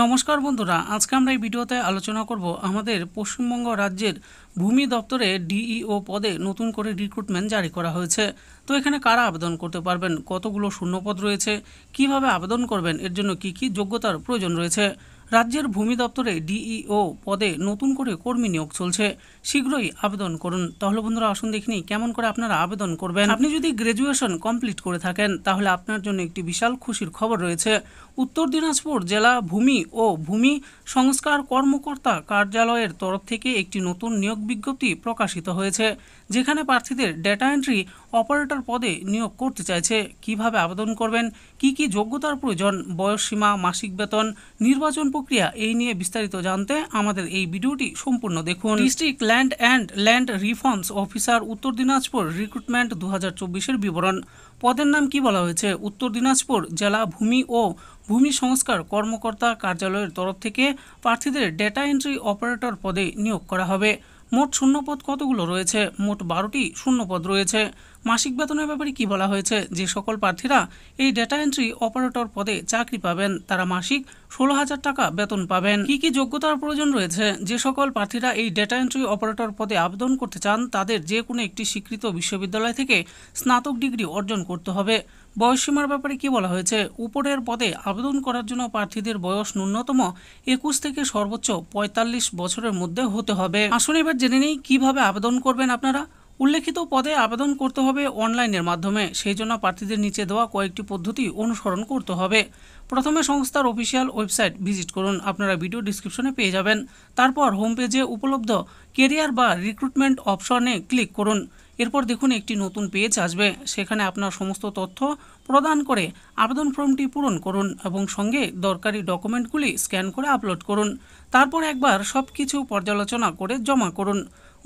নমস্কার বন্ধুরা, আজকে আমরা এই ভিডিওতে আলোচনা করব আমাদের পশ্চিমবঙ্গ রাজ্যের ভূমি দপ্তরে ডিইও পদে নতুন করে রিক্রুটমেন্ট জারি করা হয়েছে। তো এখানে কারা আবেদন করতে পারবেন, কতগুলো শূন্যপদ রয়েছে, কিভাবে আবেদন করবেন, এর জন্য কি কি যোগ্যতার প্রয়োজন রয়েছে। রাজ্যের ভূমি দপ্তরে ডিইও পদে নতুন করে কর্মী নিয়োগ চলছে, শীঘ্রই আবেদন করুন। তাহলে বন্ধুরা আসুন দেখিনি কেমন করে আপনারা আবেদন করবেন। আপনি যদি গ্র্যাজুয়েশন কমপ্লিট করে থাকেন তাহলে আপনার জন্য একটি বিশাল খুশির খবর রয়েছে। উত্তর দিনাজপুর জেলা ভূমি ও ভূমি সংস্কার কর্মকর্তা কার্যালয়ের তরফ থেকে একটি নতুন নিয়োগ বিজ্ঞপ্তি প্রকাশিত হয়েছে, যেখানে প্রার্থীদের ডেটা এন্ট্রি অপারেটর পদে নিয়োগ করতে চাইছে। কিভাবে আবেদন করবেন, কি কি যোগ্যতার প্রয়োজন, বয়সসীমা, মাসিক বেতন, নির্বাচন প্রক্রিয়া, এই নিয়ে বিস্তারিত জানতে আমাদের এই ভিডিওটি সম্পূর্ণ দেখুন। District land and land reforms officer উত্তর দিনাজপুর রিক্রুটমেন্ট 2024-এর বিবরণ। পদের নাম কি বলা হয়েছে? উত্তর দিনাজপুর জেলা ভূমি ও ভূমি সংস্কার কর্মকর্তা কার্যালয়ের তরফ থেকে প্রার্থীদের ডেটা এন্ট্রি অপারেটর পদে নিয়োগ করা হবে। মোট শূন্যপদ কতগুলো রয়েছে? মোট 12টি শূন্যপদ রয়েছে। মাসিক বেতনের ব্যাপারে কি বলা হয়েছে? যে সকল প্রার্থীরা এই ডেটা এন্ট্রি অপারেটর পদে চাকরি পাবেন তারা মাসিক 16,000 টাকা বেতন পাবেন। কি কি যোগ্যতার প্রয়োজন রয়েছে? যে সকল প্রার্থীরা এই ডেটা এন্ট্রি অপারেটর পদে আবেদন করতে চান তাদের যে কোনো একটি স্বীকৃত বিশ্ববিদ্যালয় থেকে স্নাতক ডিগ্রি অর্জন করতে হবে। বয়সসীমার ব্যাপারে কি বলা হয়েছে? উপরের পদে আবেদন করার জন্য প্রার্থীদের বয়স ন্যূনতম 21 থেকে সর্বোচ্চ 45 বছরের মধ্যে হতে হবে। আসুন এবার জেনে নেই কিভাবে আবেদন করবেন আপনারা। উল্লেখিত পদে আবেদন করতে হবে অনলাইনের মাধ্যমে। সেই জন্য প্রার্থীদের নিচে দেওয়া কয়েকটি পদ্ধতি অনুসরণ করতে হবে। প্রথমে সংস্থার অফিসিয়াল ওয়েবসাইট ভিজিট করুন, আপনারা ভিডিও ডিসক্রিপশনে পেয়ে যাবেন। তারপর হোম পেজে উপলব্ধ কেরিয়ার বা রিক্রুটমেন্ট অপশনে ক্লিক করুন। এরপর দেখুন একটি নতুন পেজ আসবে, সেখানে আপনার সমস্ত তথ্য প্রদান করে আবেদন ফর্মটি পূরণ করুন এবং সঙ্গে দরকারি ডকুমেন্টগুলি স্ক্যান করে আপলোড করুন। তারপর একবার সব কিছু পর্যালোচনা করে জমা করুন।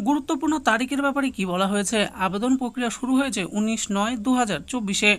গুরুত্বপূর্ণ তারিখের ব্যাপারে কি বলা হয়েছে? আবেদন প্রক্রিয়া শুরু হয়েছে 19/9/2024-এ।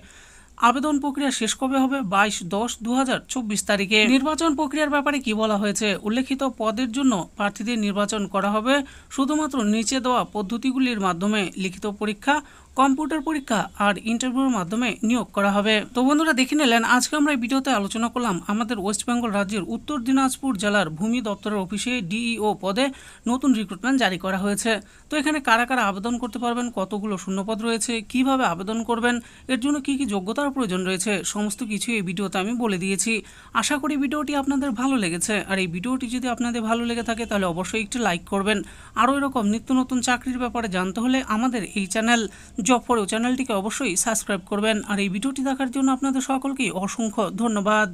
আবেদন প্রক্রিয়া শেষ কবে হবে? 22/10/2024 তারিখে। নির্বাচন প্রক্রিয়ার ব্যাপারে কি বলা হয়েছে? উল্লেখিত পদের জন্য প্রার্থীদের নির্বাচন করা হবে শুধুমাত্র নিচে দেওয়া পদ্ধতিগুলির মাধ্যমে। লিখিত পরীক্ষা, কম্পিউটার পরীক্ষা আর ইন্টারভিউর মাধ্যমে নিয়োগ করা হবে। তো বন্ধুরা দেখে নিলেন, আজকে আমরা এই ভিডিওতে আলোচনা করলাম আমাদের ওয়েস্ট বেঙ্গল রাজ্যের উত্তর দিনাজপুর জেলার ভূমি দপ্তরের অফিসে ডিইও পদে নতুন রিক্রুটমেন্ট জারি করা হয়েছে। তো এখানে কারা কারা আবেদন করতে পারবেন, কতগুলো শূন্যপদ রয়েছে, কিভাবে আবেদন করবেন, এর জন্য কি কি যোগ্যতার প্রয়োজন রয়েছে, সমস্ত কিছু এই ভিডিওতে আমি বলে দিয়েছি। আশা করি ভিডিওটি আপনাদের ভালো লেগেছে। আর এই ভিডিওটি যদি আপনাদের ভালো লেগে থাকে তাহলে অবশ্যই একটি লাইক করবেন। আরও এরকম নিত্য নতুন চাকরির ব্যাপারে জানতে হলে আমাদের এই চ্যানেল জব ফর ইউ চ্যানেলটিকে অবশ্যই সাবস্ক্রাইব করবেন। আর এই ভিডিওটি দেখার জন্য আপনাদের সকলকে অসংখ্য ধন্যবাদ।